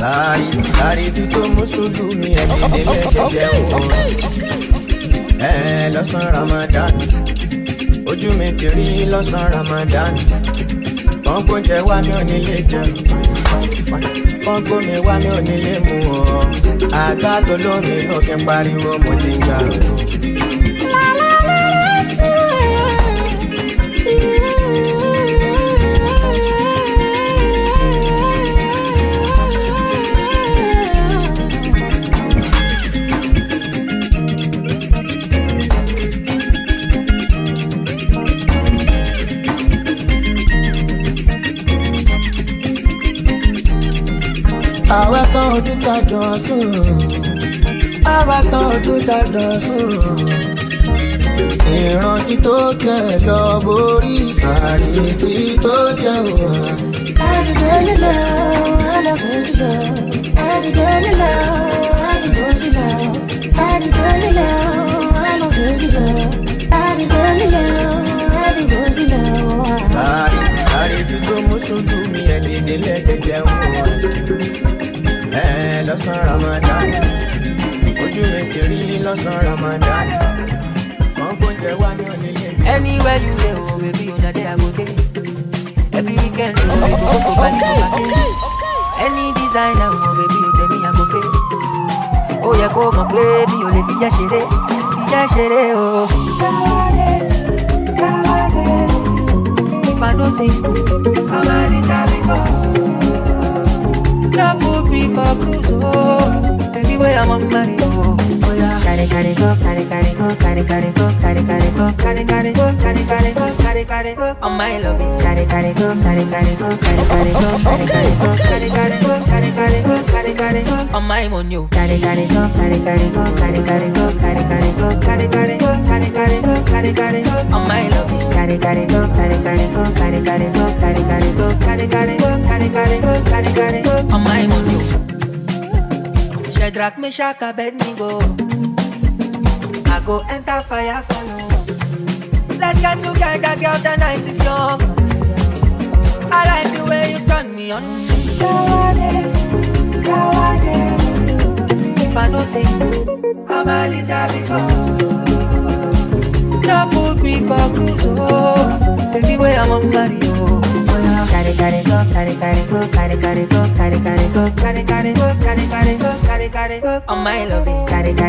Sari tí tó mùsùlùmí ẹni délé jẹjẹ wò. Lọ́sàn Ramadan, ojú mi ti rí lọ́sàn Ramadan. Kọ́ńkó jẹ wá mi ò nílé jẹun, kọ́ńkó mi wá mi ò nílé mu ọ́. Àgbà tó lómi inú kí n pariwo mo ti ń gbà rò. Àwa tán ojú ta jọ sùn, àwa tán ojú ta jọ sùn. Ìrántí tó kẹ lọ borí sàárì tí tó jẹ wà. Àdìgbò nílò àlọ́sùn sílẹ̀, àdìgbò nílò àdìgbò sílẹ̀, àdìgbò nílò àlọ́sùn sílẹ̀, àdìgbò nílò àdìgbò sílẹ̀. Sàárì tí tó mùsùlùmí ẹni délé jẹjẹ wà. Lọ́sàn Ramadan, ojú mi kiri lọ́sàn Ramadan. Kọ́ńkó jẹ wá ní onílé. Anywhere you dey, oh baby, on that day I go dey. Every weekend, oh we go go party, Any designer, oh baby, you tell me I go pay. Oh yeah, go my baby, oh le fija ṣeré, oh. If I don't sing, I'm a little. Now put me for cruise, oh. Baby, where I'm on money, oh. Oh yeah. Carry go. On my loving. Carry go. On my money, oh. Carry go. On my loving. Carry go. On my money. Shadrach, Meshach, Abednego. I go enter fire, follow. Let's get together, girl, the night is young. I like the way you turn me on. If I don't sing, I'm a little bit now put me for cruise, oh. Baby, where I'm on Mario. Carry go. On my loving. Carry go.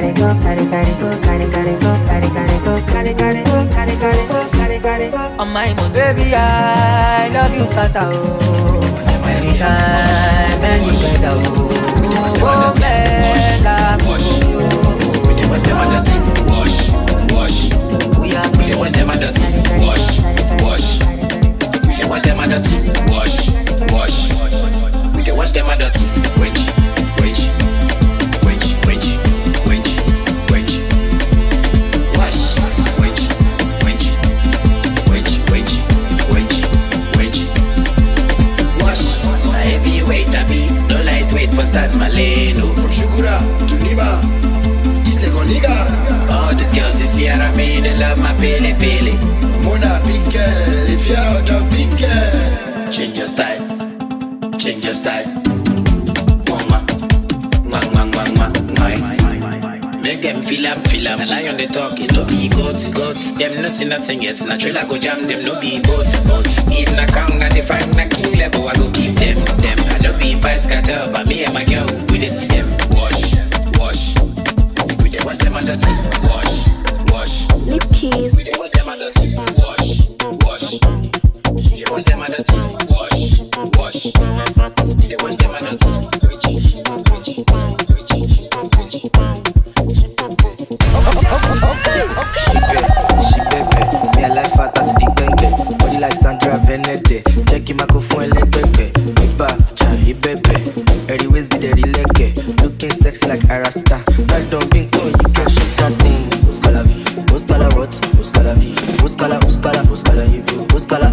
On my moon, baby, I love you, Santa. Anytime, any weather. Oh, Bella, wash. We dey wash them under wash. We dey wash them under wash. We dey wash them under wench. Wash. Wench. Wash. My heavyweight I be, no lightweight for Stan Maleno. From Shukura to Nima, it's like on nigga. All these girls this year I mean they love my pele. Mona big girl, if you're out of big girl, change your style. Make them feel I'm a lion they talking, no be goat. Them no see nothing yet, natural I go jam them, no be boat. Even a crown and if I'm a king level, I go keep them. I no be vibes scatter, but me and my girl, we dey see them. Wash. We dey wash them under tea. Wash. Lip keys. We dey wash them under tea. Wash. We dey wash them under tea. Wash. We dey wash them under tea. She baby, me a life fantastic baby. Body like Sandra Benedict. Check him microphone like baby. Iba, chai baby. Anyways be the releke. Looking sexy like Arasta. I don't think you can shake that thing. Muscala vi, muscala what? Muscala vi, muscala vi, muscala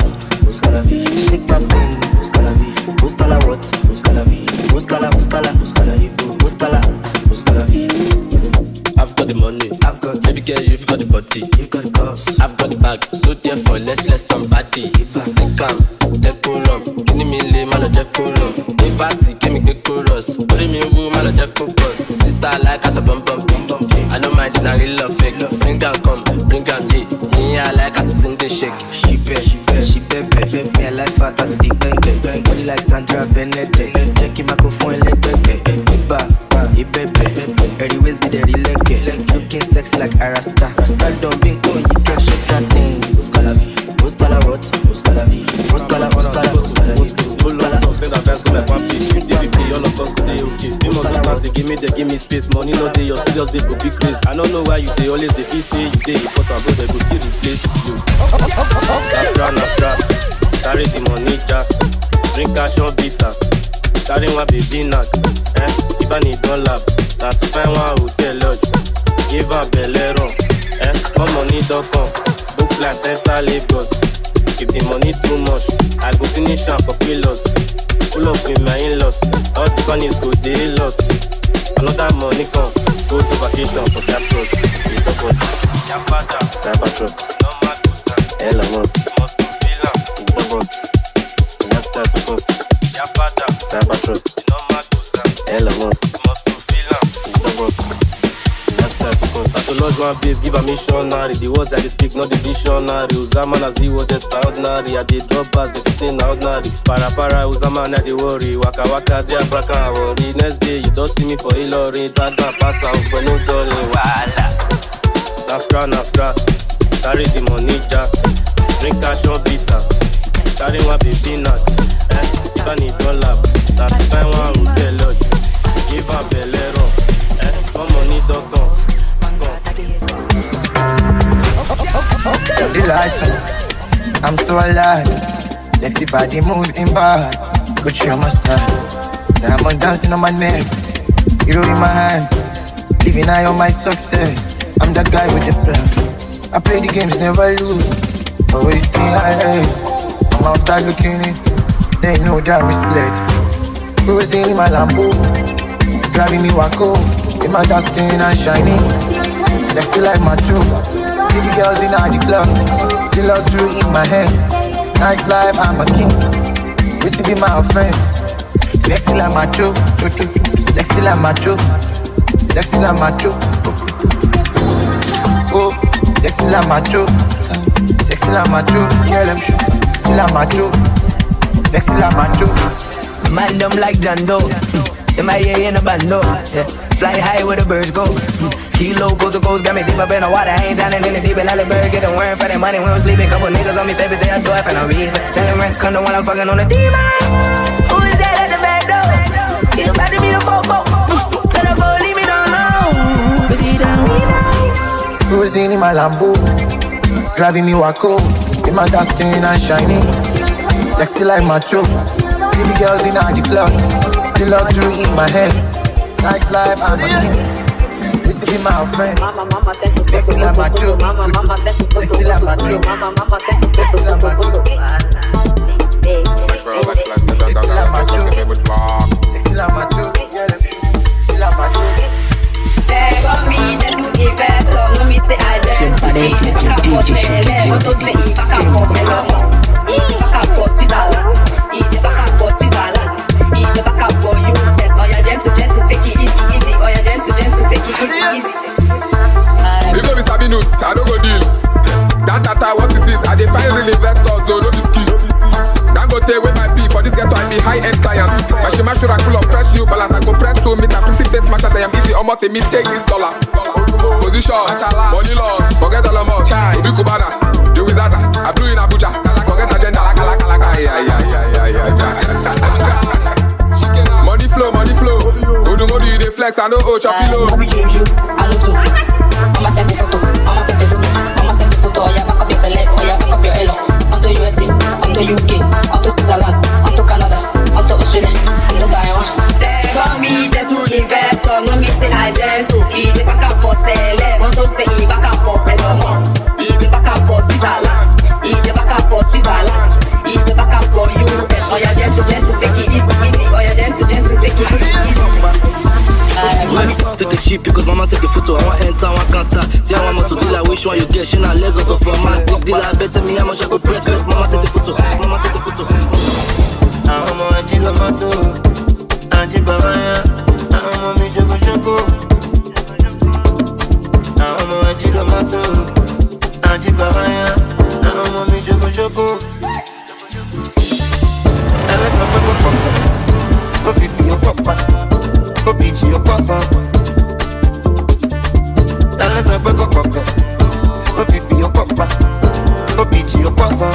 vi. Shake that thing. Muscala vi, muscala what? Muscala vi, muscala vi. I've got the money, baby girl, you've got the body, I've got the bag, so therefore let's let somebody. Stick calm, let pull up, give me lay, man, just pull up. If Basi, give me the chorus. Put me in room, man, I just focus. Sister like us a bum bum bum. I don't mind it, I really love fake. Bring down, come, bring down, yeah. Me, I like us in the shake. She pepe. Me, I like fat as the bang. Body like Sandra Benete. Check my microphone, let pepe. He pepe. Everywhere's be the releke. Looking sexy like Arasta. Start don't be cool, you can shake that thing. Muscala what? Muscala All of us today, okay. You must start to give me space. Money no day, your serious day go be crazy. I don't know why you day always the feel say you day important, but they go still replace you. Nastra, carry the money jack, drink cash on bitter, carry one baby knock. If I need one lab, now to find one hotel lodge, give her belero. Small money don't come, book like Central Lagos. If the money too much, I go finish am for kilos. Pull up with my in-laws, all the bunnies go they lost. Another money come, go to vacation for Cyprus. It's the boss, Cybertruck, Elon Musk, it's the boss. Let's start to cost. Cybertruck, Elon Musk, it's the boss. So Lord one babe, give a missionary. The words I speak, not the dictionary. Uzama na zi what extraordinary. I did drop bars, they say now ordinary. Para, Uzama na the worry. Waka, dia braka, worry. Next day, you don't see me for Hillary. Tata, pass out, but no dolly. Wala. Nastra. Carry the money, jack. Drink cash on bitter. Carry one baby nut. If I need one lap, that's if I want hotel lodge. Give her belero. Come money, don't come. The lights on, I'm so alive. Sexy body moving bad, but you're my side. Diamond dancing on my neck, hero in my hands, keeping eye on my success. I'm that guy with the plan. I play the games, never lose, always stay high. I'm outside looking in, they know that I'm misled. Cruising in my Lambo, driving me wacko, in my dark skin and shiny. Sexy like my true. Baby girls in the club, the luxury in my head. Nightlife, I'm a king. Wait to be my offense. Sexy like my true. Sexy like my true. Sexy like my true. Oh, sexy like my true. Sexy like my true. Yeah, them shoot. Sexy like my true. Sexy like my true. Man, them like Jando. In my ear in a bando. Yeah. Fly high where the birds go. Kilo, coast to coast, got me deep up in the water. I ain't drowning in the deep, and all the bird get a worm for that money. We don't sleep, a couple niggas on me, baby, they a door, and I read it. Selling rents, condo while I'm fucking on the demon. Who is that at the back door? He about to be a fofo. Tell the boy, leave me alone. But he don't know. Cruising in my Lambo, driving me wacko, in my dark skin and shiny. Sexy like my true. Baby girls in the club, the luxury in my head. Nightlife, I'm a king. Be my friend. Mama said to sexy like my true. Mama said to sexy like my true. Mama said to sexy like my true. Sexy like my true. Sexy like my true. Yeah, them true. Sexy like my true. They got me, they do the best. So no me say I just easy back and forth. What to say if I can forth easy back and forth Switzerland. Easy back and forth Switzerland. Easy back and forth you. Yes, oh yeah, gentle, take it easy. Oh yeah, gentle, take it easy. You know me sabi notes, I don't go deal. That data, what is this? I define real investors, though no be skills. Dangote with my P for this ghetto, I be high-end clients. My shima should full of fresh new balance. I go press to meet a pretty face match that I am easy. Almost a mistake this dollar. Position, money loss, forget all of us. Obi Kubana, Joey Zaza, I blew in Abuja. Forget agenda, Money flow. Odumodu you dey flex, I know choppy low. Mama send the photo, yeah, back up your celeb, oh yeah, back up your elo. On to USA, on to UK, on to Switzerland, on to Canada, on to Australia, on to Taiwan. They got me, they to invest, so no me say I dare to. Eat the back and forth celeb, want to say back and forth Belomos. Eat the back and forth Switzerland, eat the back and forth Switzerland, eat the back and forth US. Oh yeah, gentle, take it easy. Oh yeah, gentle, take it easy. Take a cheap because mama said the photo. I want enter, I can't start. See I want more to deal, like which one you get. She not less also for my big deal. I bet me how much I go press. Mama said the photo. I'm a chill on my door. Ajibawaya, I'm on me shoko shoko. I'm on Ajilomato. Ajibawaya, I'm on me shoko shoko. I'm on go pipi your papa, go pichi your papa. I'm on go papa, go pipi your papa, go pichi your papa.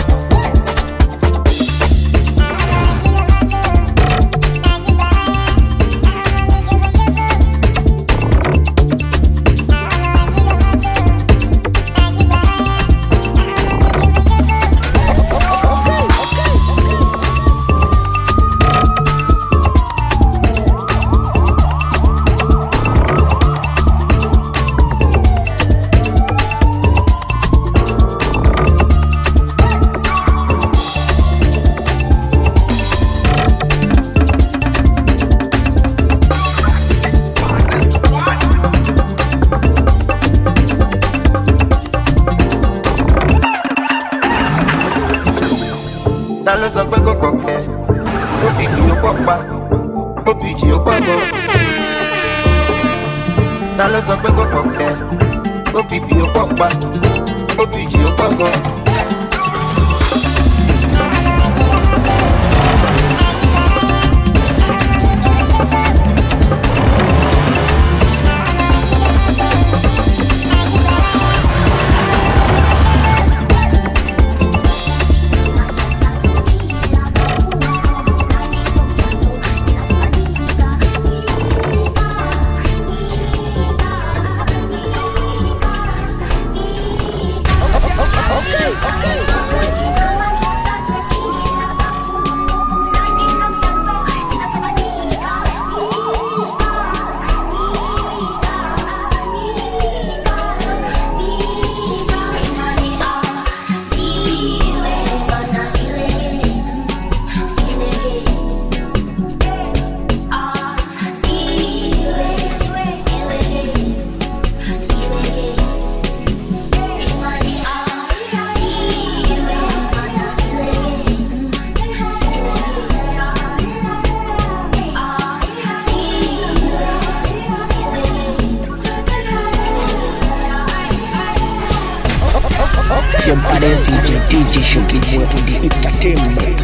DJ Shoki for the entertainment.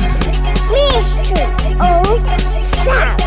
Mystery of Sound.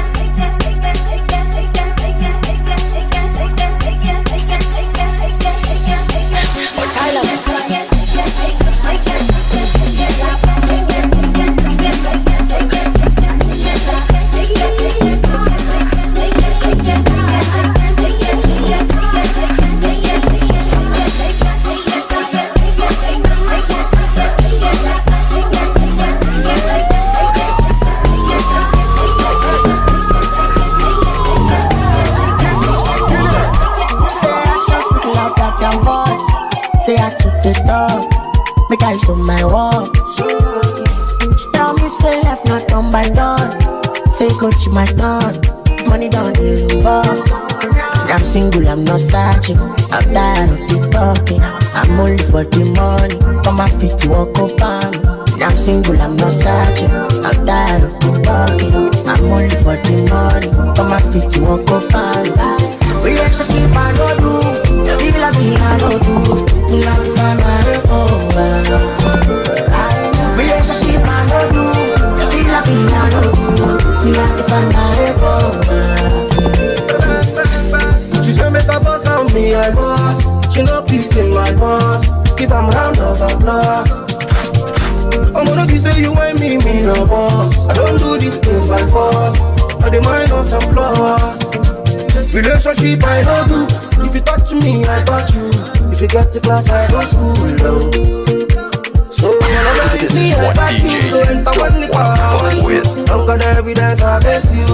Say I took the dog, make I show my walk. Tell me say left not done by done. Say coach my done, money done the boss. I'm single, I'm not searching. I'm tired of the talking. I'm only for the money. On my feet to walk up on me. I'm single, I'm not searching. I'm tired of the talking. I'm only for the money. On my feet to walk up on me. Relationship I don't do. Feel like me I don't do. Me like to find my own. Relationship I don't do. Feel like me I don't do. Me like to find my own. She say make a boss down me I boss. She no beating my boss. Give am round of applause. I'm gonna be say you want me no boss. I don't do these things by force. I demand on some flaws. Relationship I don't do. If you touch me, I touch you. If you get the class, I go school low. So when you me, I touch you. So enter when the car. I've got evidence against you.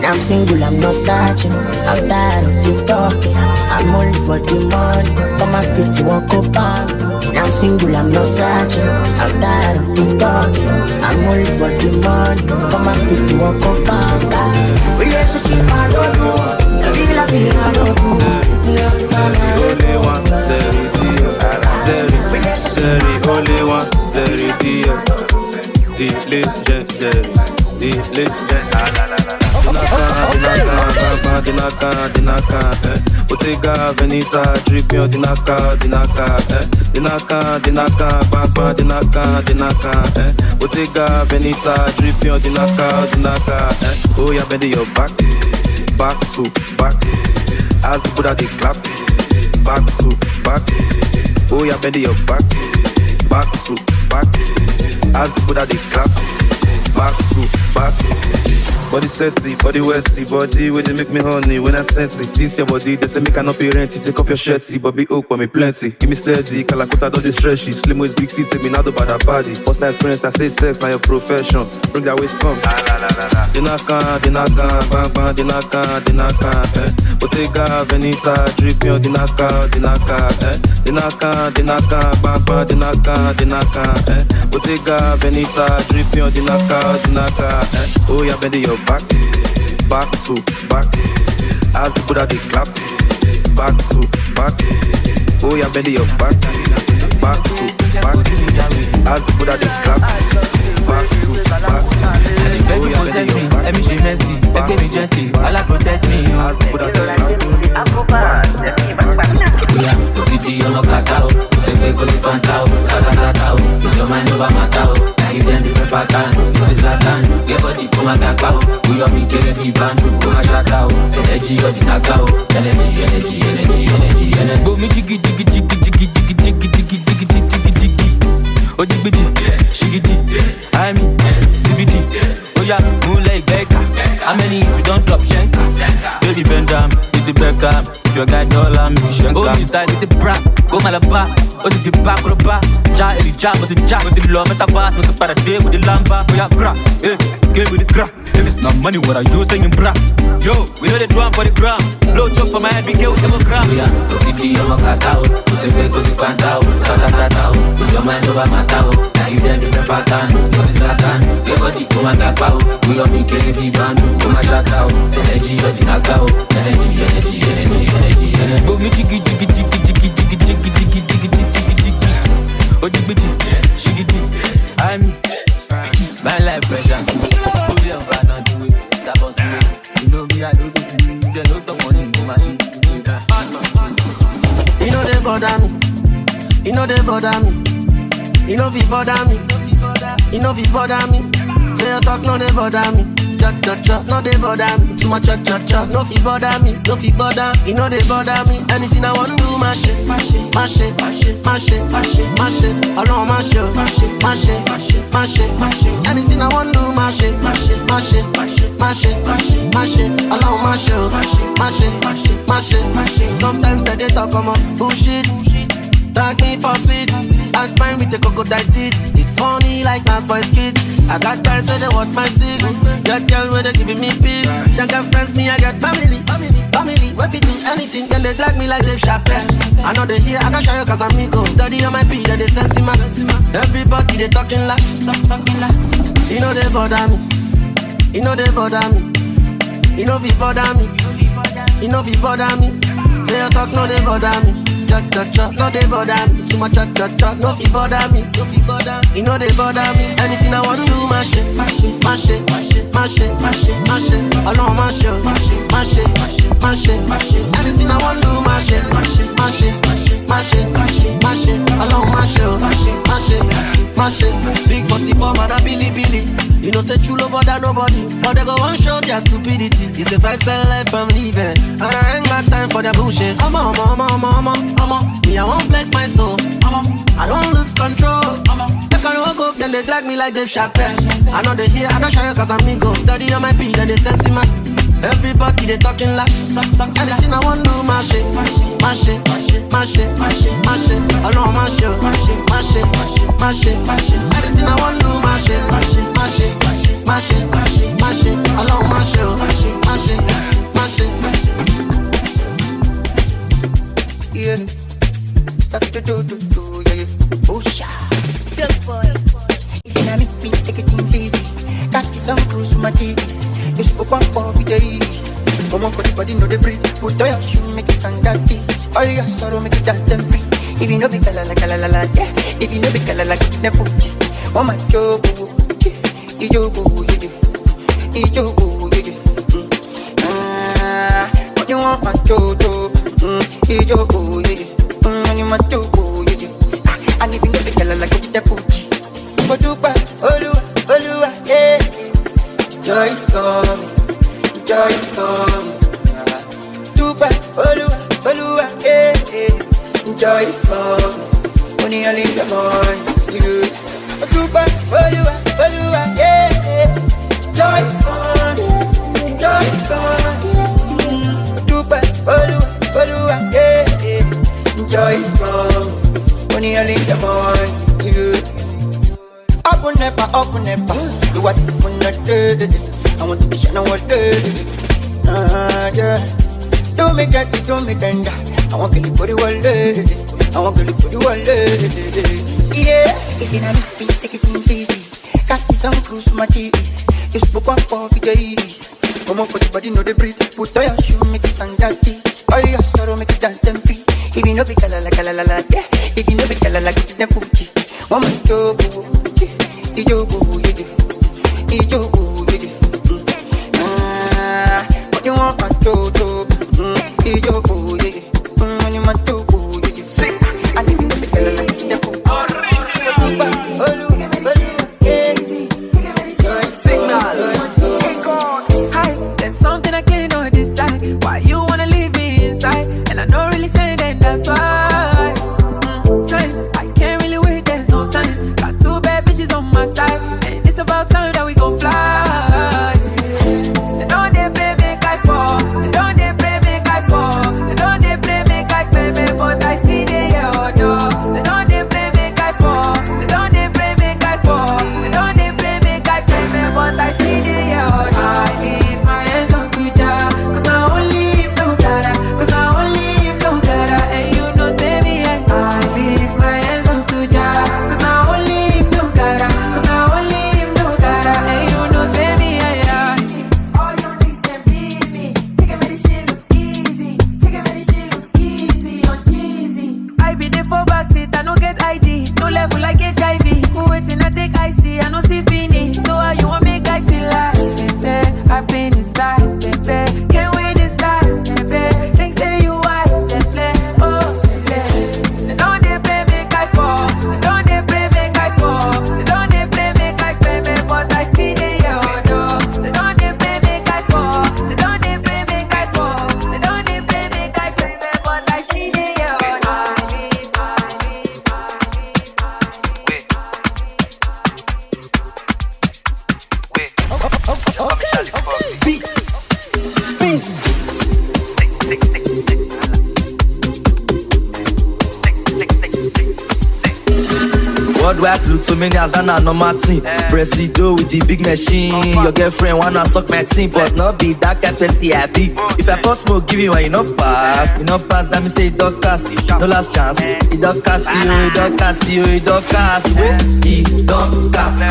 I'm single, I'm not searching. I'm tired of you talking. I'm only for the money. Come my feet to walk up on. I'm single, I'm not searching. I'm tired of you talking. I'm only for the money. Come my feet to walk up on. Relationship I don't do. Feel like me I don't do. Me have to find my own. Only one, the legend, the legend, dinaka, Bottega, Veneta, dripping, dinaka, bang, dinaka, Bottega, Veneta, dripping, dinaka, Oh, yeah, bend your back to back. As the Buddha they clap, back to back. Oh, yeah, bend your back to back. As the Buddha they clap, back to back. Body sexy, body wetty, body where they make me honey when I sense it. This your body, they say me cannot be renty. Take off your shirty, but be oak for me plenty. Give me steady, Kalakuta don't stretchy. Slim waist, big feet, take me now do bad body. What's that experience? I say sex, now your profession. Bring that waist come. Dinaka, bang, dinaka, Bottega, Veneta, dripping, dinaka, bang, dinaka, Bottega, Veneta, dripping, dinaka, Oh, yeah, bend your back to back. As the Buddha they clap, back to back. Oh, yeah, bend your back to back. As the Buddha they clap, back to back. Oh, yeah, bend your back. Let me see Messi, let me gently, Allah protect me. As the Buddha they clap, yeah, OTD, I'm a cacao. Say, go see Pantao, Tatatao. It's your mind over Matao. Give them different pattern, it is Latin. Get body, come and cacao. We love me, kill me, band, go and shout out. Energy, or the cacao. Energy. Go me, jiggy. Oh, jiggy, shiggy, I mean, CBD. Oh, yeah, moonlight, Becca. How many if we don't drop Shenka? Baby, bend down, it's a Beckham. Your guy dollar, me Shenka. Oh, you tight, it's a bra. Go Malaba, oh, it's the back of the bar. Ja, Ellie, Jam, was it Jack, was it Love, Metabas, was it para day with the lamba. Oh, yeah, bra, game with the gra. If it's not money, what are you saying, bra? Yo, we know the drum for the gram. Blow chop for my head, big with the gram. Yeah, OTD, I'm a cacao. You say, go see Pantao, Tatatao. It's your mind over Matao. Now you them different pattern, it is Latin. Get body, come and cacao. We love me, kill me, band, go and shout out. Energy, or the cacao. Energy. Go me, jiggy. Oh, jiggy, shiggy, I'm my life pressure. That was me. You know me, I don't do it. They don't talk money, go my dick. You know they bother me. You know they bother me. You know they bother me. You know they bother me. Say you talk, no they bother me. Chat, no they bother me. Too much chat, no fi bother me. No fi bother. You know they bother me. Anything I wanna do, mash it. Alone mash it. Anything I wanna do, mash it. Alone mash it. Sometimes they talk on bullshit. Tag me for tweets. I spine with the crocodile teeth. It's funny like Nas Boy skits. I got guys where they watch my six. Got girl where they giving me peace. Then got friends, me I got family. Where we do anything, then they drag me like Dave Chappelle. I know they hear, I can show you cause I'm ego. Daddy on my beat, they sense him. Everybody they talking like. You know they bother me. You know they bother me. You know we bother me. You know we bother me. Say you talk, no they bother me. Chat, no they bother me. Too much chat, no fi bother me. You know they bother me. Anything I wanna do, mash it. Alone mash it. Anything I wanna do, mash it. Alone mash it. Big 44 man a Billy. You know say true love bother nobody, but they go one show their stupidity. It's a 5-star life I'm living, and I ain't got time for the bullshit. I'm me I won't flex my soul. I don't lose control. They can walk up, then they drag me like Dave Chappelle. I know they hear, I don't show you cause I'm ego. Daddy on my beat, then they sense him. Everybody they talking like. Anything I want to do, mash it. Alone mash it. Anything I want to do, mash it. Alone mash it. Yeah. Stuff to do, yeah. Oh, yeah. Good boy. It's in a me, take it easy. Got this on cruise with my teeth. You spoke one for days. Come on for the body, know the breathe. Put on your shoe, make it stand at this. All your sorrow, make it dance them free. If you know be kala la, yeah. If you know be kala la, keep them put. One my job, ijogo, yeah. want my jojo, ijogo, yeah. When you my jogo, yeah. And even if you tell her like it's the Fuji, but do back, Oluwa, yeah. Joy is coming, joy is coming. Do back, Oluwa, yeah. Joy is coming. Only early in the morning, yeah. Do back, Oluwa, yeah. Joy is coming, joy is coming. Do back, Oluwa, yeah. Joy is coming. Only early in the morning, yeah. Up and never. Do what you wanna do. I want to be shining all day. Yeah. Don't make that, I want to live for the world. Yeah. It's in a meeting, take it easy. Got this on cruise my cheese. You spoke one for days. Come on for the body, know the breathe. Put on your shoe, make it stand that teeth. All your sorrow, make it dance them free. If you know be kala yeah. If you know be kala like it's the Fuji. One more jogo, ijogo, yeah. What you want my jojo, ijogo, yeah. When you my jogo, yeah. Sing, and if you know be kala like it's the Fuji. Hi, there's something I cannot decide. Why you wanna leave me inside? And I don't really say that, that's why. Time, I can't really wait, there's no time. Got two bad bitches on my side, and it's about time that we gon' fly. They don't they play me guy for. They don't they play me guy for. They don't they play me guy baby, but I still dey here, oh no. They don't they play me guy for. They don't they play me guy for. They don't they play me guy baby, but I still dey here, oh no. I leave my hands on you, cause I only him know that. Cause I only him know that. And you know say me, I leave my hands on you, cause I only him know that. Cause I only him know that. And you know say me, I all you need to be me. Take a minute, shit look easy. Take a minute, shit look easy on cheesy. I be there for backseat, I no get ID. No level like HIV. Who waiting, I take IC, I no see finish. So how you want me guys see life, baby? I've been inside, baby. Can't wait inside, baby. Think say you wise, they play, oh, baby. They don't they play me guy for. They don't they play me guy for. They don't they play me guy baby, but I still dey here, oh no. They don't they play me guy for. They don't they play me guy for. They don't they play me guy baby, but I still dey here, oh no. Worldwide Pluto many as than a normal team. Presido with the big machine. Your girlfriend wanna suck my team, but not be that kind of happy. If I post smoke, give you one, you not pass. That me say it don't cast. No last chance. It don't cast you, it don't cast you, it don't cast. It don't cast.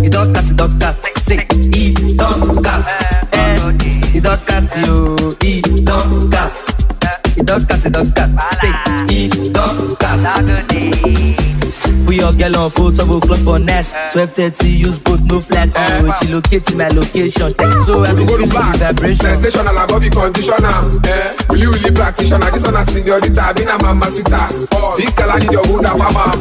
It don't cast, it don't cast. Say it don't cast. It don't cast you, it don't cast. It don't cast, it don't cast. Say it don't cast. We all get on 4 double clock for net. 12:30 use both no flat. She locate my location. So I feel the vibration. Sensational above the conditioner. Really practitioner. This one a señorita, been a mamacita. Big girl I need your wound up, mama.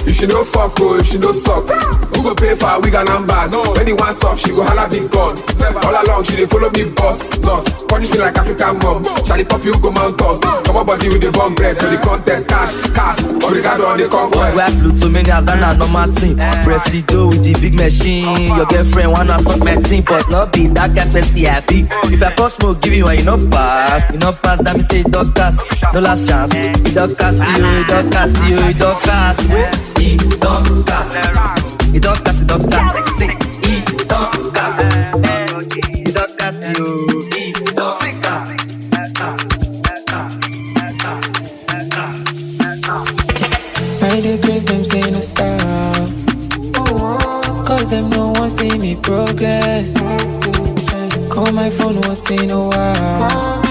If she no fuck, oh, if she no suck, who go pay for a wig and number? When he wants up, she go holla big gun. All along she dey follow me boss. Not punish me like African mom. Charlie pop you go mount us. Come on body with the bomb bread for the contest. Cash, obrigado on the conquest. So many as than a normal team. Presido with the big machine. Your girlfriend wanna suck my team, but not be that kind of happy. If I post smoke, give you one, you not pass. You not pass, that me say it don't cast. No last chance. It don't cast you, it don't cast you, it don't cast. It don't cast. It don't cast, it don't cast. Say it don't cast. It don't cast you, it don't cast. I decrease them say no stop. Cause them no one see me progress. Call my phone once in a while.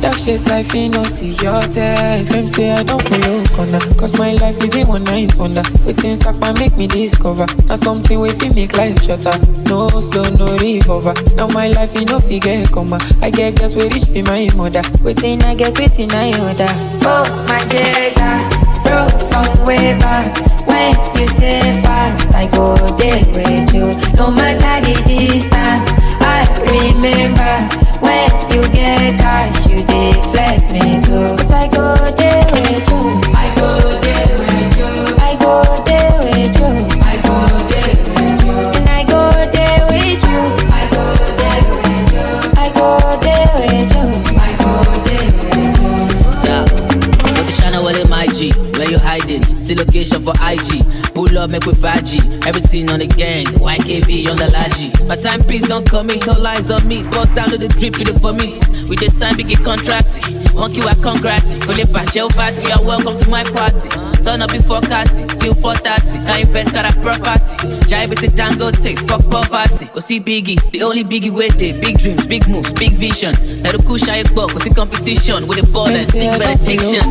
Dark shit, I feel no see your text. Them say I don't follow corner, cause my life is a one night wonder. Waiting sack man make me discover. Now something way fi make life shorter. No slow, no revolver. Now my life you no figure comma. I get girls we reach be my mother. Waiting I get waiting I order. Oh my data, broke from way back. When you say fast, I go there with you. No matter the distance, I remember. When you get cash, you deflex me too. Cause I go there with you. I go there with you. I go there with you. I go there with you. And I go there with you. I go there with you. I go there with you. I go there with you. Yeah, put the shine away in my G. Where you hiding? See location for IG. Pull up, make with 5G. Everything on the gang, YKB on the Laji. My timepiece don't come in, all eyes on me. Bust down to the drip, you the vomit. We just sign big contract. Monkey, I congrats. Fully patch, your party, you're welcome to my party. Turn up before Catty, till 4:30. I invest, got a property. Jive is a Dangote, fuck poverty. Go see Biggie, the only Biggie way day. Big dreams, big moves, big vision. Let the cool shy go see competition with the ball and stick benediction.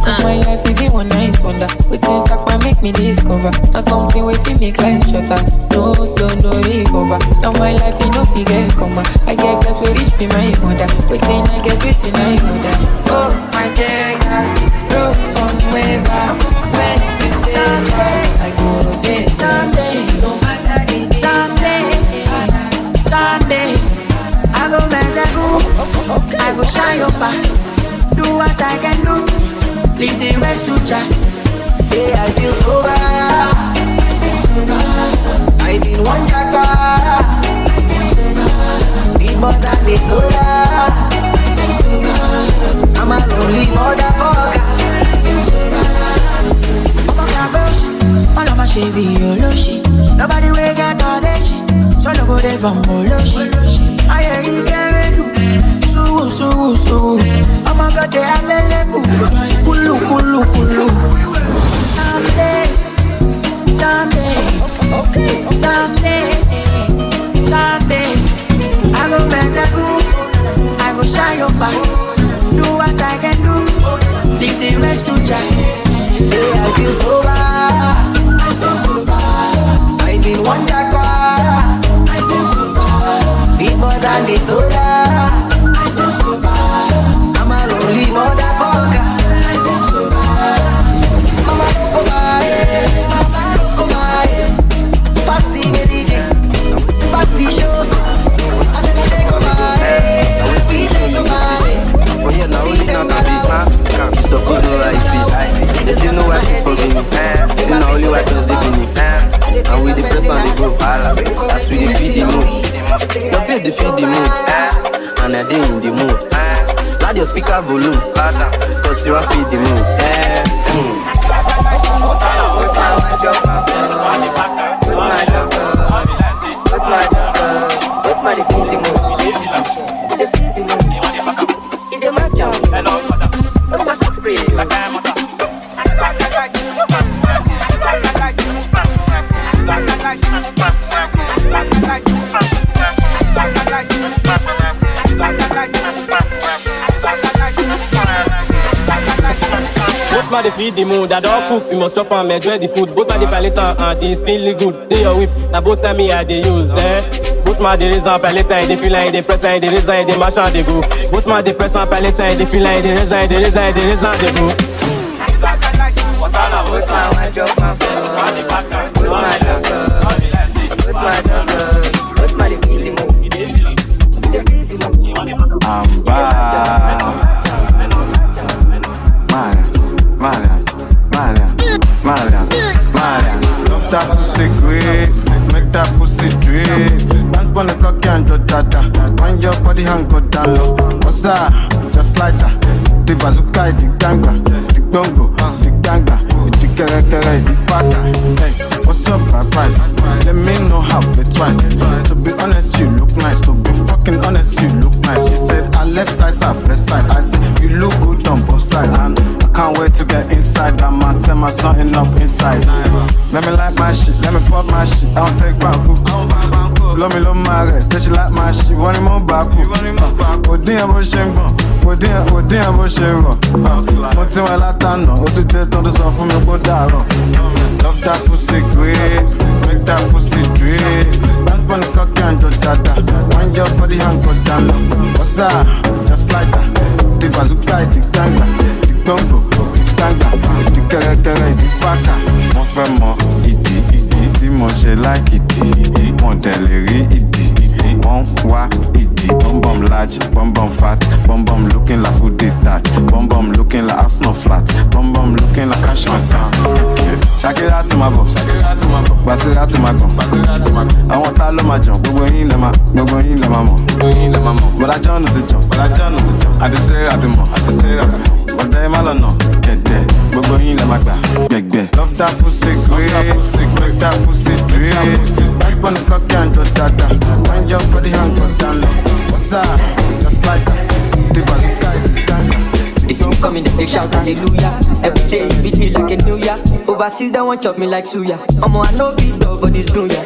Cause my life is a one night wonder. Waiting sack man make me discover. Now something way fi make life shorter. No slow, no revolver. Now my life you no figure comma. I get girls we reach be my mother. Waiting I get waiting I order. Oh my data, broke from way back. When you say fast, I go there. Someday, no matter the distance. Someday, I go mess a group. I go shine your back. Do what I can do. Leave the rest to Jack. Say I feel so bad. I feel so bad. I been one jacka. I feel so bad. Need more than the soda. I feel so bad. I'm a lonely motherfucker. I feel so bad. Papa Kagoshi, all of my shit be Oloshi. Nobody will get all that shit. So no go there from Oloshi. I hear you can't do. So. Oh my God, they available. Kulu. Someday, I go mess a group. I go shine your back. Do what I can do. Leave the rest to Jack. Say I feel so bad. I feel so bad. I been one jacka. I feel so bad. Need more than the soda. I feel so bad. I'm a lonely motherfucker. I feel so bad. Mama, come on. Pass the DJ. Pass the show. I said I take over. We take over. For you now, only not a big man. Can't be so good, no I feel. They still know what is for me. They know only what is the meaning. And we the press on the go. As we feed the mood. Don't feel the feed the mood. And I dey in the mood. Loud your speaker volume, cause you are feed the mood. What's my job? What's my feed the mood? The feed the mood. In the my job. What's my spray? Both my feed the mood, I don't cook, we must chop and enjoy the food. Both my the palette and it's feeling good. They your whip, now both time me I they use, Both my the reason palette and they feel like they press and they reason and they mash and they go. Both my the press and palette and they feel like they reason and they reason and they reason and they go. What's my job, my phone? What's my job? What's my job? What's my feed the mood? I'm back. Marians. Love that pussy grapes, make that pussy drip. Dance on the cocky and do dada. Wind your body and go down low. What's that? Just like that. The bazooka, the ganga, the bongo, the ganga, the kere, the fata. Hey, what's up, my price? Let me know how it twice. To be honest, you look nice. To be fucking honest, you look nice. She said, I left side, best side. I said, you look good on both sides. And I can't wait to get inside. I'ma send my something up inside. Let me like my shit, let me pop my shit. I don't take back. Love me, love my rest. Say she like my shit, want him on back. Oh, damn, what she ain't gone. òdín ẹ̀ bó ṣe rọ̀. Mo ti wẹ̀ látànà, ó tún dé tó sọ fún mi kó dàrọ̀. Love that pussy grapes, make that pussy drip. Dance bunny cocky and dada. Wind your body and go down low. What's up? Just like that. The bazooka, the ganga, the gumbo, the ganga, the kẹrẹkẹrẹ, the baka. Mo fẹ́ mọ ìdí tí mo ṣe like ìdí. Mo tẹ̀lé rí ìdí. Wọ́n wá ìdí. Bum large, bum fat. Bum looking like food detached. Bum looking like house no flat. Bum looking like cash my down. Shakira to my bo, Basira to my bo. Àwọn tá ló máa jàn, gbogbo yín lẹ máa mọ̀. Bọ̀dá John ti jàn, àti Sarah ti mọ̀. Bọ̀dá ẹ má lọ nà, kẹ̀dẹ̀, gbogbo yín lẹ máa gbà, gbẹ̀gbẹ̀. Love that pussy great, make that pussy drip. Back on the cocky and do dada. Wind your body and go down low. What's up? Just like that. The bazooka, the ganga. They see me coming, they shout hallelujah. Every day it beat me like a new year. Overseas they want chop me like suya. I know big dog for this dunya.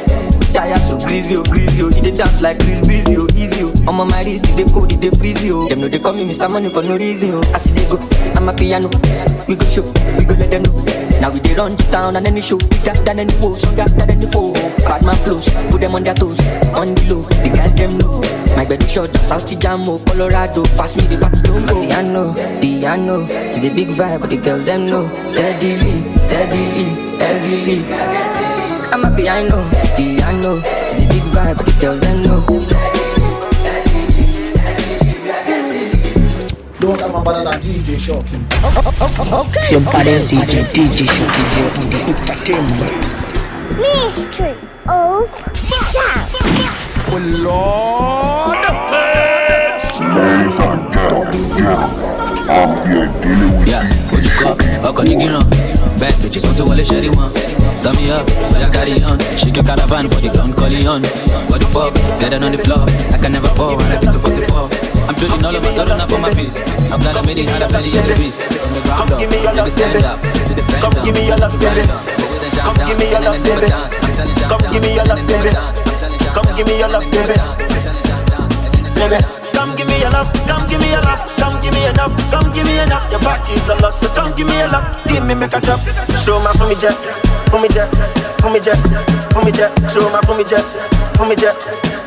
Tired so greasy, he dey dance like Chris Breezy, easy. My wrist, they cold, they freeze you. Them know they call me Mr. Money for no reason. I see they go, I'm a piano. We go show, we go let them know. Now we dey run the town and any show bigger than any foe, stronger than any foe. Bad man flows, put them on their toes, on the low. The girl them know. My bed short, South Jamo, Colorado. Pass me the party don't go. Piano, it's a big vibe, but the girls them know. Steadily, heavily. I'm a piano, it's a big vibe, but the girls them know. Don't have a better than DJ Shoki. Okay. Somebody else DJ Shoki on the entertainment. Mystery of Sound. Oh Lord! Yeah, what you call? How can you get on? Bad bitches, want to wall shady one. Turn me up, I carry on. Shake your caravan, body ground, call it on. What the fuck? Get down on the floor. I can never fall when I get to 44. I'm drilling all of my soul enough for my piece. I'm glad I made it, not a belly of the beast. From the ground up, let me stand up. See the fan Come give me your love, baby. Come give me your love, baby. Come give me your love, baby. Come give me your love, baby. Baby, come give me your love. Come give me your love. Come give me enough. Come give me enough. Your back is a lot, so come give me your love. Give me make a drop. Show my for me jet. For me jet. For me jet. For me jet. Show my for me jet. For me jet.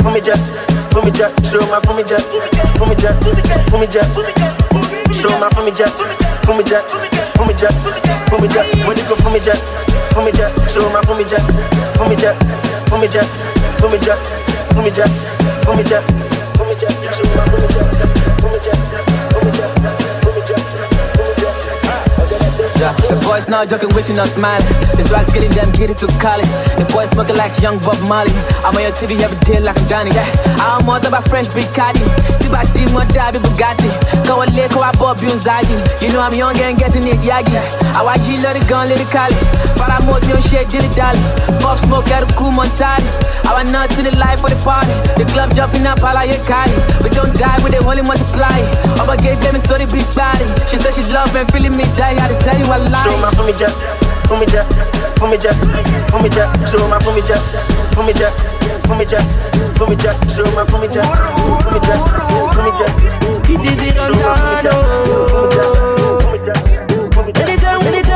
For me jet. For me jet. Show my for me jet. For me jet. For me jet. Show my for me jet. For me jet. For me jet. For me jet. When you go for me jet. For me jet. Show my for me jet. For me jet. For me jet. For me jet. For me jet. For me jet. For me jet. Show my for me jet. For me jet. For me jet. For me jet. Yeah, the boys now joking, wishing not smiling. This rocks getting them, get it to college. The boys smoking like young Bob Marley. I'm on your TV every day like I'm Danny. Yeah, I'm more than my French big caddy. Tiba D, more Davi Bugatti. Go and lick, I bought Bunzagi. You know I'm young and getting it yaggy. I watch you let it gun, let it cali. But I'm more than shit, dilly dally. Pop smoke at a cool Montani. I want nothing in life for the party. The club jumping up, I like your Kali. But don't die with it, only multiply. I'ma get them a story, big body. She said she love me, feeling me, die. I had to tell you I lie. Show my for me jet, for me jet, for me jet, for me jet. Show my for me jet, for me jet, for me jet, for me jet. Show my for me jet, for me jet, for me jet. It is the London. Anytime when you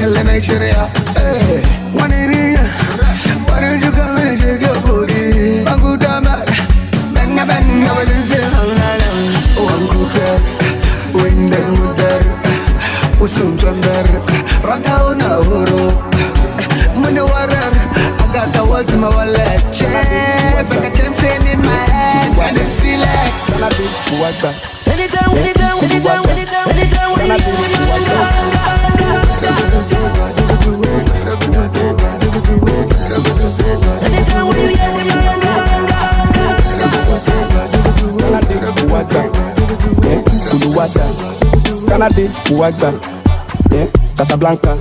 killer Nigeria. Hey, one in here. Why don't you come and shake your booty? I'm good, I'm bad. Bang, bang, I wasn't saying oh, I'm good, when them good there. Usum thunder, rata una horo. Money water, I got the world in my wallet. Chance, I got them saying in my head. When it's still like, can I be what back? Anytime, Canada, Ouaga, Casablanca,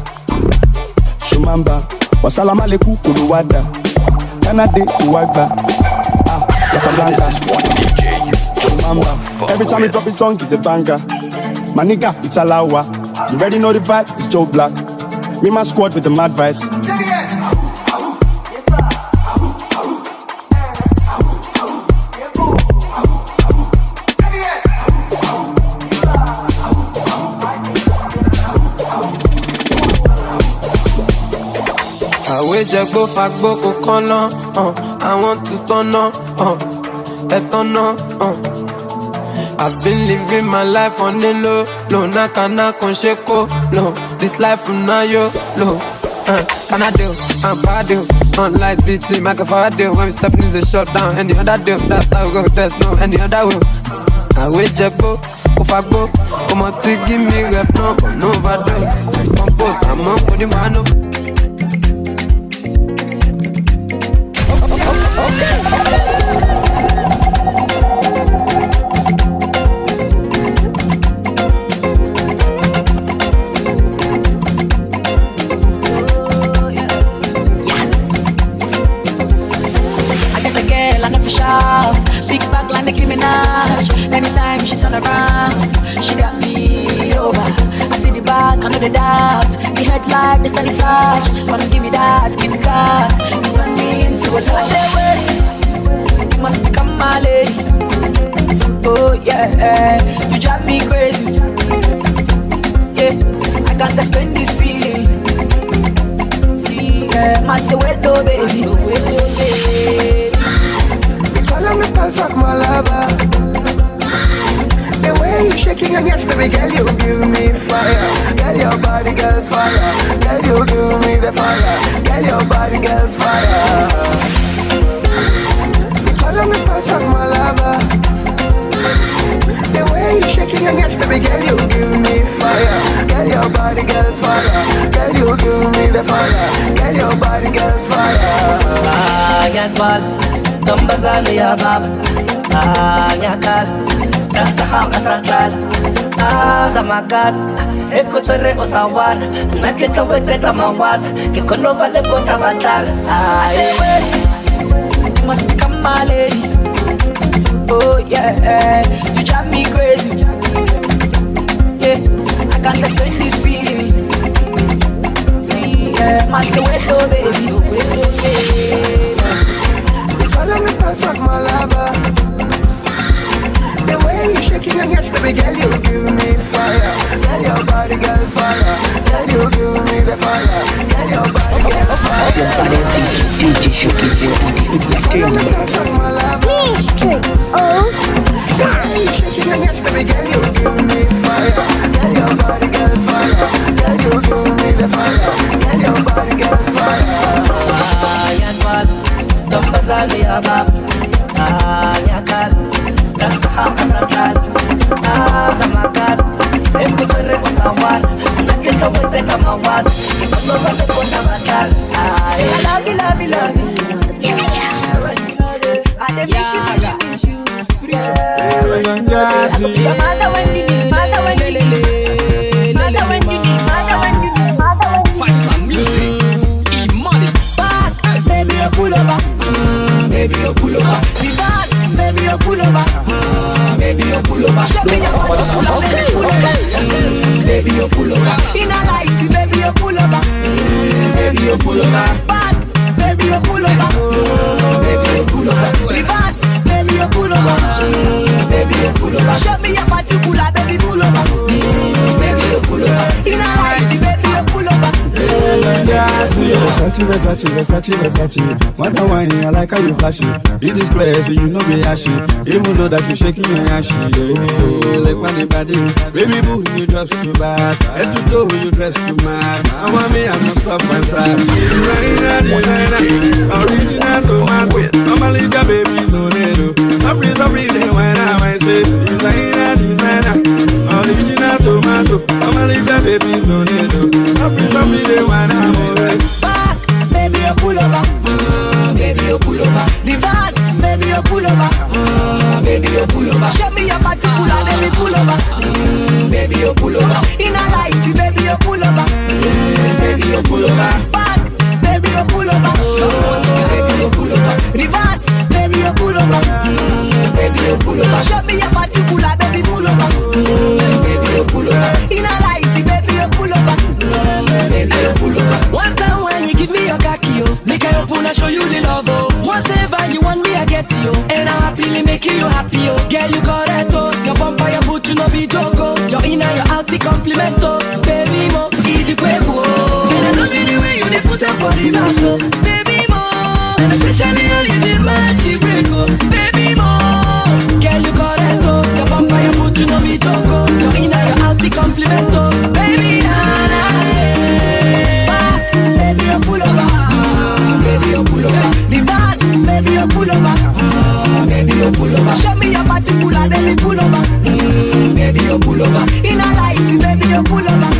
Shumamba, Wassalamu alaikum, Kuluwada, Canada, Ouaga, Casablanca, Shumamba. Every time we drop a song, it's a banger. My nigga, it's a lawa. You already know the vibe, it's Joe Black. Me my squad with the mad vibes. Jagbo fagbo kokona, I want to turn on, etona, I've been living my life on the low, nakana konsheko, low. This life from now yo, low. Can I deal? I'm bad deal. Unlike BT, make a fire deal. When we stepping in the shutdown, any other deal. That's how we go. There's no any other will. I wait Jagbo, fagbo, to give me ref no overdose. Compose, I'm on for the man up. Big back like Nicki Minaj. Anytime she turn around, she got me over. I see the back, I know the doubt. The headlight, the steady flash. Wanna give me that, get the cut. You turn me into a dog. I say wait, you must become my lady. Oh yeah, you drive me crazy. Yeah, I can't explain this feeling. See, Master Wedo, baby. Long as pulse like my lover. The way you shaking your yash, baby girl, you give me fire. Girl, your body, girl's fire. Girl, you give me the fire. Girl, your body, girl's fire. Long as pulse like my lover. The way you shaking your yash, baby girl, you give me fire. Girl, your body, girl's fire. Girl, you give me the fire. Girl, your body, girl's fire. Tambazani ya baba, nyakal, stanza haka sakal, zamakal, eko tere osawar, naketa weteta mawaza, kikono vale bota batal. I say wait, you must become my lady. Oh yeah, you drive me crazy. Yeah, I can't explain this feeling. See, Master Wedo, baby. Long as pulse like my lover. The way you shaking your yash, baby girl, you give me fire. Girl, your body, girl's fire. Girl, you give me the fire. Girl, your body, girl's fire. DJ Shoki, long as pulse like my lover. Oh, the way you shaking your yash, baby girl, you give me fire. Girl, your body, girl's fire. Girl, you give me the fire. Girl, your body, girl's fire. Tambazani ya baba, nyakal, stanza haka sakal, zamakal, eko tere osawar, naketa weteta mawaza, kikono vale bota batal. I love you, love you, love you. I dey miss you, spiritual. Your mother when you need, mother when you need, mother when you need, mother when you need, mother when you need. Find some music, e-money. Back, baby, you pull over. Baby, you pull over. Reverse, baby, you pull over. Baby, you pull over. Show me your pull over. Baby, pull over. Baby, you pull over. In a light, baby, you pull over. Baby, you pull over. Back, baby, you pull over. Baby, you pull over. Reverse, baby, you pull over. Baby, you pull over. Show me your particular, baby, pull over. Baby, you pull over. In a light, baby, you pull over. Versace. What a wine, I like how you flashy. It is clear, so you know be ashy. Even though that you shaking your ashy. Like when body, baby boo, you dress too bad. Head to toe, you dress too mad. I want me, I'm not tough and sad. Designer, original tomato. Normally, the baby, no need. Sorry, they when I say designer, original tomato. Normally, the baby, no need. Sorry, they when I'm alright. Baby, you pull over. Baby, you pull over. Reverse, baby, you pull over. Baby, you pull over. Show me your particular, baby, pull over. Baby, you pull over. In a light, baby, you pull over. Baby, you pull over. Back, baby, you pull over. Baby, you pull over. Reverse, baby, you pull over. Baby, you pull over. Show me your particular, baby, pull over. Baby, you pull over. In a light, baby, you pull over. Baby, you pull over. One time when you give me your khaki, make I open and show you the love, oh. Whatever you want me, I get you. And I happily make you happy, oh. Girl, you correct, oh. Your bumper, your boot, you no be joke, oh. Your inner, your out, the compliment, oh. Baby, mo, eat the quavo, oh. And I love you the way you dey put up for the verse, oh. Baby, mo. And especially how you dey mash the break, oh. Baby, mo. Girl, you correct, oh. Your bumper, your boot, you no be joke, oh. Your inner, your out, the compliment, oh. Baby, baby, you pull over. Baby, you pull over. Reverse, baby, you pull over. Baby, you pull over. Show me your particular, baby, pull over. Baby, you pull over. In a light, baby, you pull over.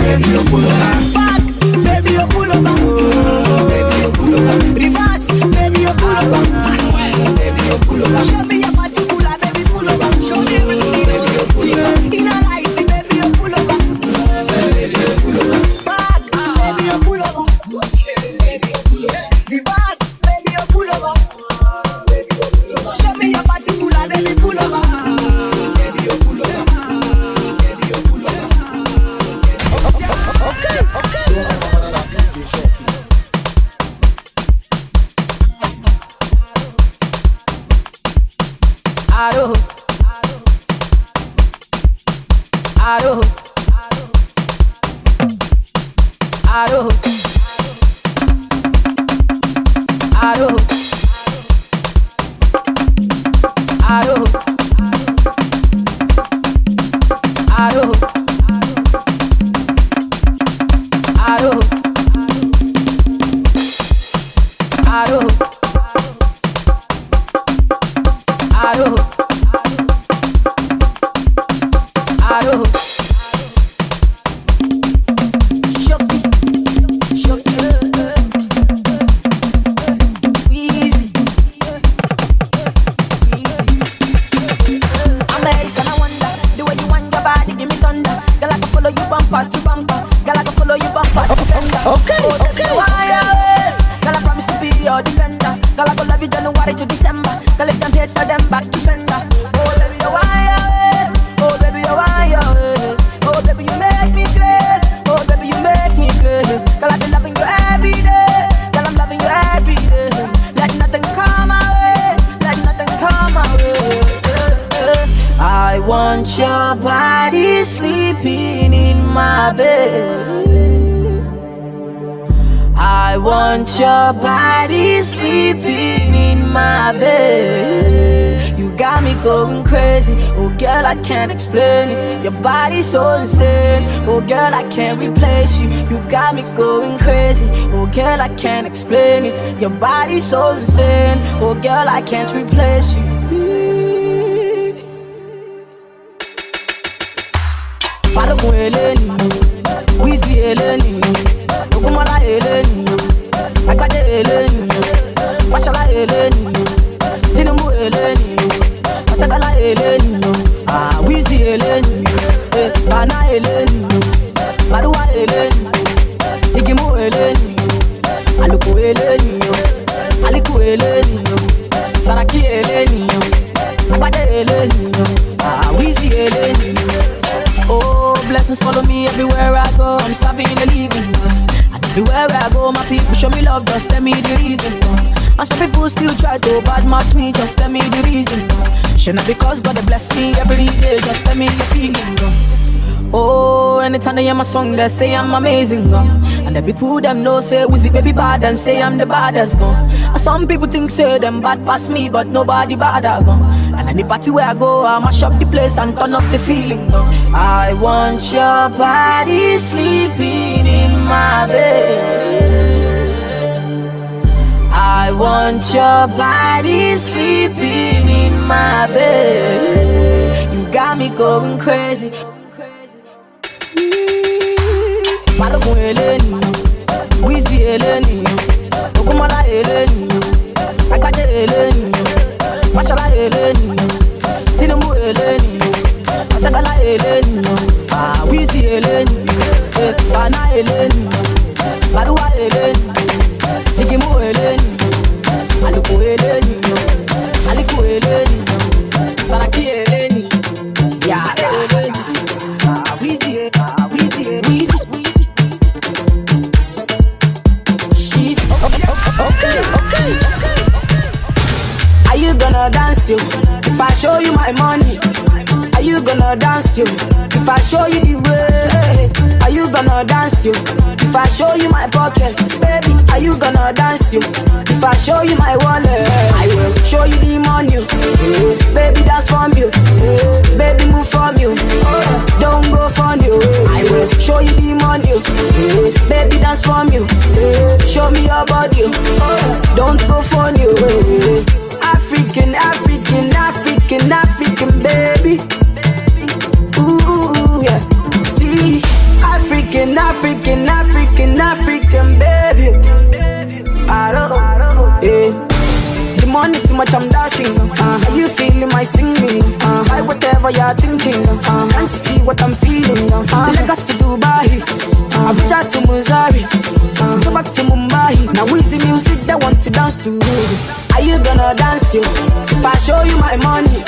Baby, you pull over. Back, baby, you pull over. Baby, you pull over. Reverse, baby, you pull over. Baby, you pull over. Show me your particular, baby, pull over. Show me baby, you pull over. In a light, baby, you pull over. Baby, you pull over. Back, baby, you pull over. Baby, you pull over. Reverse, baby, you pull over. Baby, you pull over. Show me your particular, baby, pull over. Baby, you pull over. Baby, you pull over. Okay. Aro. Your body sleeping in my bed. You got me going crazy. Oh girl, I can't explain it. Your body's so insane. Oh girl, I can't replace you. You got me going crazy. Oh girl, I can't explain it. Your body's so insane. Oh girl, I can't replace you. Palomo Eleni, Weezy Eleni, Ogumola Eleni, Agbade Eleni, Mashala Eleni, Tinubu Eleni, Otakala Eleni, Weezy Eleni, Bana Eleni, Maruwa Eleni, Igimu Eleni, Aluku Eleni, Aliku Eleni, Saraki Eleni, Agbade Eleni, Weezy Eleni. Oh, blessings follow me everywhere I go. I'm serving the living. And everywhere I go, my people show me love. Just tell me the reason. And some people still try to badmouth me. Just tell me the reason. Should not because God bless me every day. Just tell me the feeling. Oh, anytime they hear my song, they say I'm amazing, and the people them know say Wizzy baby bad and say I'm the baddest, And some people think say them bad past me, but nobody badder, And any party where I go, I mash up the place and turn up the feeling, I want your body sleeping in my bed. I want your body sleeping in my bed. You got me going crazy. Balogun Eleni, Wizzy Eleni, Ogunmola Eleni, Akade Eleni, Mashala Eleni, Tinubu Eleni, Atagala Eleni, Wizzy Eleni, Bana Eleni, Baruwa Eleni, Igimu Eleni, Aluku Eleni, Aliku Eleni, Saraki Eleni, Yada Eleni, Wizzy Eleni, Okay. Are you gonna dance you? If I show you my money, are you gonna dance you? If I show you the way, are you gonna dance you? If I show you my pockets, baby, are you gonna dance you? If I show you my wallet, I will show you the money. Baby, dance from you. Baby, move from you. Don't go from you. I will show you the money. Baby, dance from you. Show me your body. Don't go from you. African, baby. Ooh, yeah. See, African, baby. I don't, yeah. The money too much, I'm dashing. Are you feeling my singing? Buy whatever you're thinking. Can't you see what I'm feeling? Lagos to Dubai, Abuja to Missouri, go back to Mumbai. Now with the music they want to dance to. Are you gonna dance you? If I show you my money,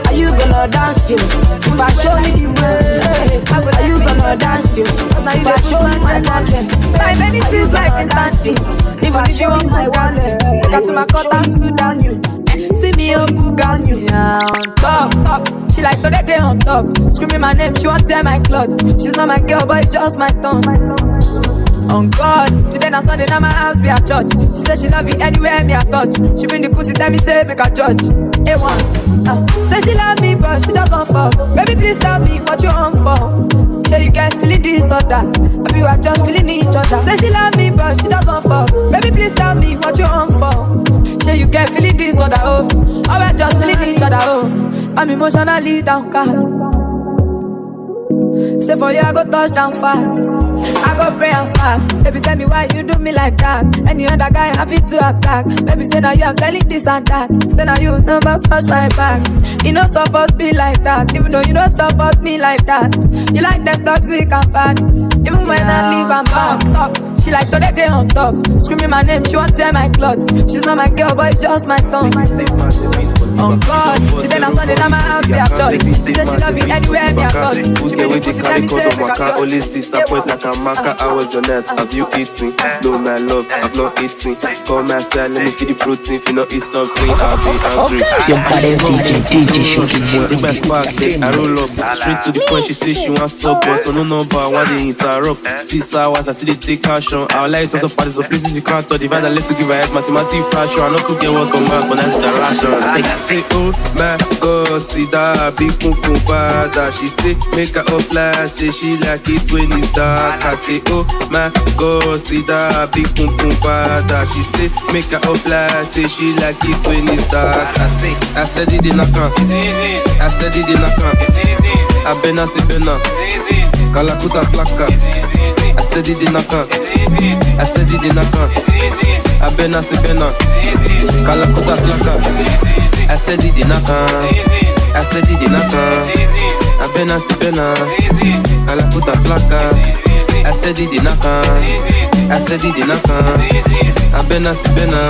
are you gonna dance you? If I show you the way, are you gonna dance you? If I show you my pockets, buy many things like dancing. Even if you want my wallet, got to my cut and suit down you. See me up, Bugan you. Yeah, on top. She like so that day on top. Screaming my name, she want tear my clothes. She's not my girl, but it's just my tongue. On God, today na Sunday, now my house be at church. She said she love me anywhere me I touch. She bring the pussy, tell me say make a judge. A1, say she love me but she doesn't fuck. Baby please tell me what you on for. Say you get feeling this or that, or you are just feeling each other. Say she love me but she doesn't fuck. Baby please tell me what you on for. Say you get feeling this or that, or we just feeling each other. I'm emotionally downcast. Say for you I go touch down fast, I go pray and fast. Baby tell me why you do me like that. Any other guy happy to attack. Baby say now you I'm telling this and that. Say now you never scratch my back. You don't support me like that. Even though you don't support me like that. You like them toxic and bad. Even when I leave I'm top. She like so that day on top. Screaming my name, she want tear my clothes. She's not my girl but it's just my tongue. On God, she said I'm Sunday, now my house be at church. She said she love me anywhere me I touch. She bring the pussy, tell me say make a judge. Always disappoint like a marker. I was your net. Have you eaten? No, my love, I've not eaten. Call my side, let me feed the protein. If you not eat something, I'll be hungry. Bring my spark, I roll up. Straight to the point, she say she wants sub, but on no number, why they interrupt? 6 hours, I see they take action. Our lights also parties of places you can't touch. Divide and left to give her head, mathematics fashion. I not to get what's on back, but that's the ration. Say, oh my God, see that big pum pum bada. She say, make her up flash, say she like it when it's dark. I say, oh my God, see that big pum pum bada. She say, make her up flash, say she like it when it's dark. I say, I steady the knock on, I steady the knock on. I bena se bena, Kalakuta slaka. I steady the knock on, I steady the knock on. I bena se bena, Kalakuta slaka. I steady the knock on, I steady the knock on. I bena se bena, Kalakuta slaka. I steady the knock on, I steady the knock on. I bena se bena,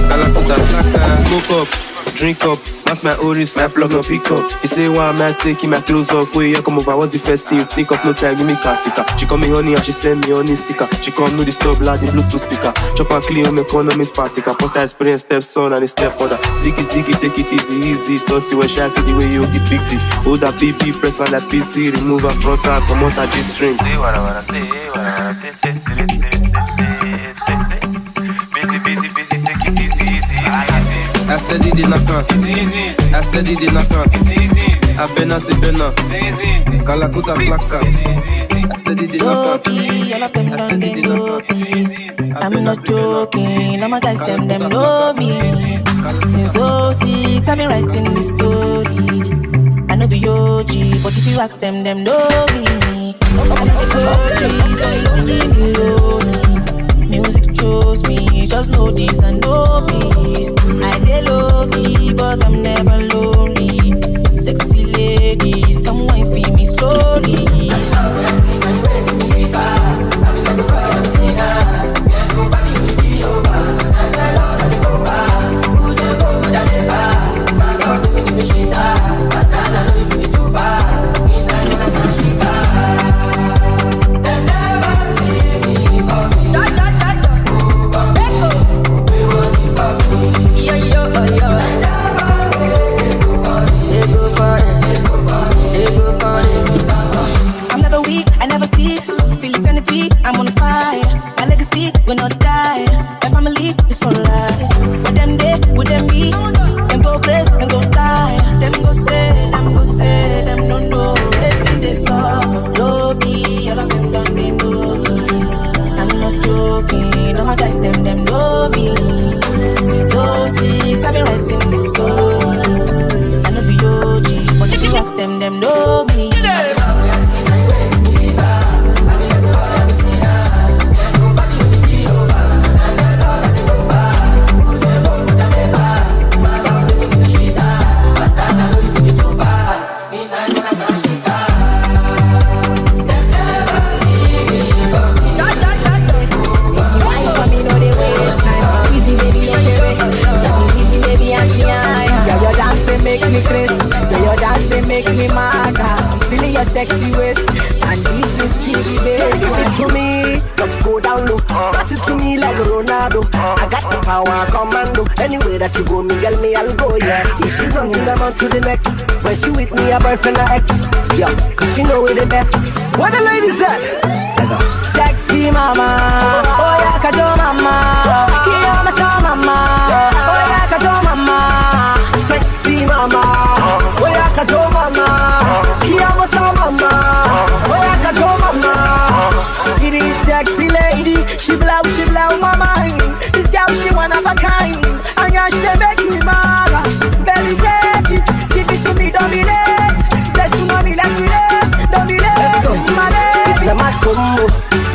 Kalakuta slaka. Smoke up. drink up. That's my orange, my plug no pick up. You say why am I taking my clothes off? Where you come over, what's the first thing you think of? No time, give me car sticker. She call me honey and she send me honey sticker. She come know the stop like the Bluetooth speaker. Chop and clean on my economy particle. Post that experience stepson and the stepmother. Ziggy, take it easy. Thought you were shy, see the way you the big D. Hold that PP, press on that PC. Remove her front and come out a G-string. Say what I wanna say, say. Busy, take it easy. I steady the knock. I steady the knock. I bena si bena. Kalakuta flaka. Loki, all of them done they notice. I'm not joking, all my guys them know me. Since 06, I've been writing this story. I know the OG, but if you ask them know me. I know the OG, so you don't leave me lonely. Music chose me, just know this and know peace. I dey low-key, but I'm never lonely. Sexy ladies, come wine for me slowly. I'm on fire, my legacy will not die. My family is for life. With them day, with them me, them go crazy, them go die. Them go say, them don't know. It's in this song. Loki, all of them done they know this. I'm not joking, all my guys them know me. Since 06, I've been writing this story. I know be OG, but if you ask them know me. Make me mad, feeling your sexy waist and deep so skinny bass. Give it to me, just go down low. Got it to me like Ronaldo. I got the power, commando. Anywhere that you go, me girl, me I'll go, yeah. If she runs in them on to the next, when she with me, a boyfriend or ex, yeah, cause she know we're the best. What the ladies at? Sexy mama, oh yeah, kajo mama, kiyama sa mama, oh yeah, kajo mama. Sexy mama, oh yeah, kajo mama, kiyama sa mama, oh yeah, kajo mama. See this sexy lady, she blow my mind. This girl she one of a kind, and yeah, she make me mad. Baby shake it, give it to me, dominate. Let's do mommy, let's relate, dominate, my baby. It's a mad combo.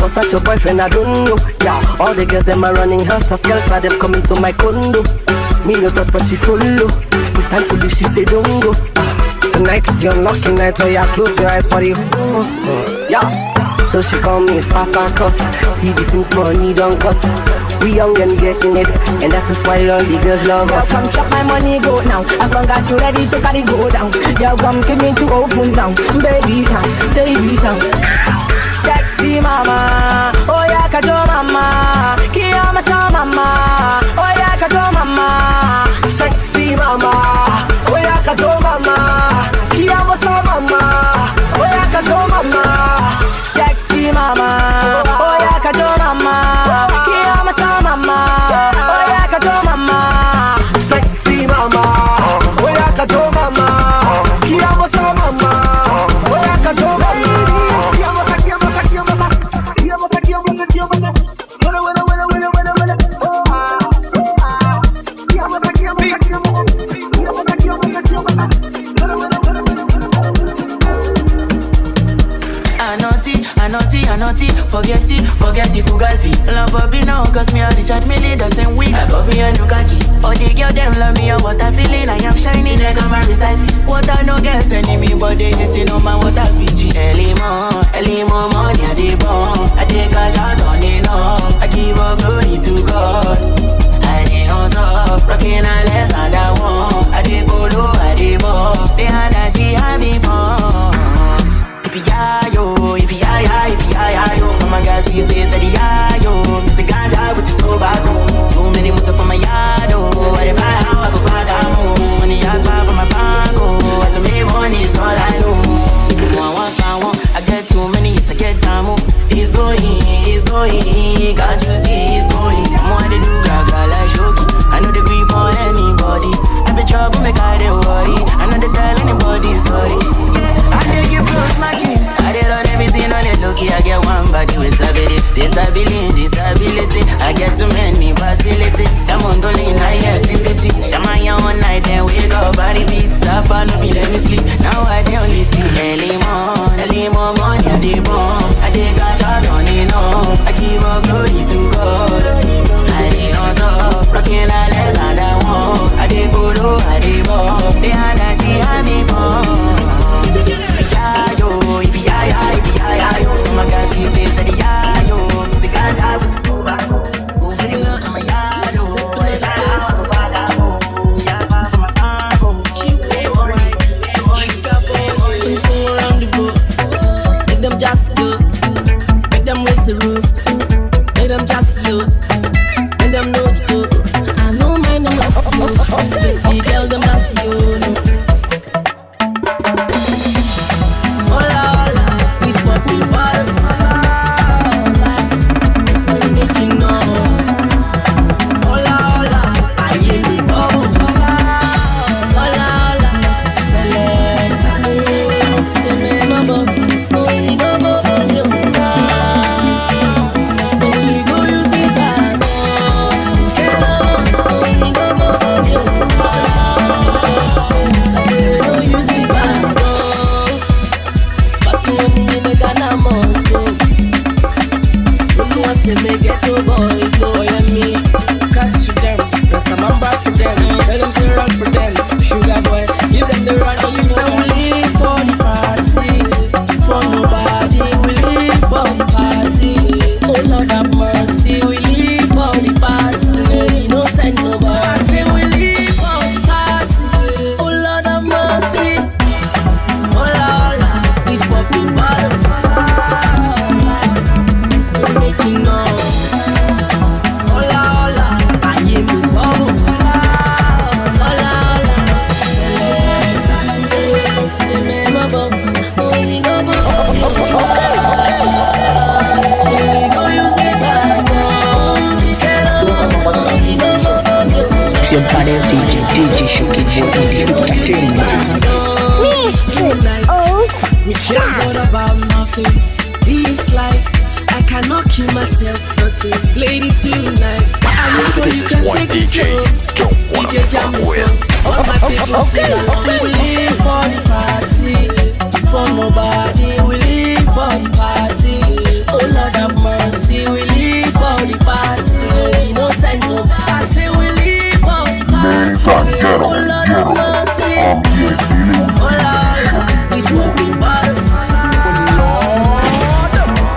Was that your boyfriend? I don't know. Yeah, all the girls them are running helter skelter. Them coming to my condo. Me no touch, but she follow. It's time to leave. She say don't go. Tonight is your lucky night, so yeah, close your eyes for the yeah. So she call me Spartacus. See the things money don't cost. We young and getting it, and that is why all the girls love us. Come chop my money, go now. As long as you ready to carry go down. Yo, come give me to open down, baby down, baby down. Sexy mama, oh yeah, kajo mama, kiyama sa mama, oh yeah, kajo mama. Sexy mama, oh yeah, kajo mama, kiyama sa mama, oh yeah, kajo mama. Sexy mama, oh yeah, kajo mama, kiyama sa mama, oh yeah, kajo mama. Sexy mama, oh yeah, kajo mama, kiyama sa mama, oh yeah, kajo mama. Forget it, Fugazi. Love Bobby now, cause me a Richard Millie doesn't weak. I got me a Nukaji. All the girl them love me, what I feeling, I am shining, they come and resize it. What I no get enemy, but they hating on my water Fiji. Early more money, I dey bomb. I dey cash out on it all. I give all glory to God. I dey hustle up, rocking a less and I want. noise. Hola, hola, aye mi bubble. Hola, hola, hola, selecta. Dime mambo, boy no bubble you. Boy go use me back. Get on, boy no bubble you. I say don't use me back. But money in the Ghana must go. I say me get to boy, boy and me. Cash to them, rest of my back for them. Tell them to run for them. Sugar boy, give them the run. You know we live for the party, for nobody. We live for the party. Oh Lord have mercy, we live for the party. No send nobody. I say we live for the party. Oh Lord have mercy. Hola hola, we popping bottles. Making noise. Hola, hola, aye mi bubble. Hola, hola, hola, selecta. Dime mambo, boy no bubble. She go use me back on. Get on, boy no bubble. C'est un panel DJ Shoki for the entertainment. Mystery. Oh, me can't bother about nothing. This life, I cannot kill myself, nothing. Lady tonight, I know sure you can take it slow. DJ jam me song. All my people sing along. We live for the party, for nobody. We live for the party. Oh Lord have mercy, we live for the party. No send no. I say we live for the party. Oh Lord have mercy. Hola, hola, we popping bottles.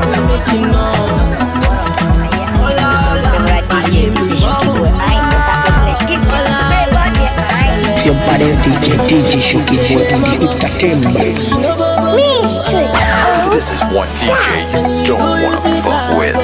We're making noise. Hola, hola, aye mi bubble. C'est un panel DJ Shoki for the entertainment. mystery. This is one DJ you don't wanna fuck with.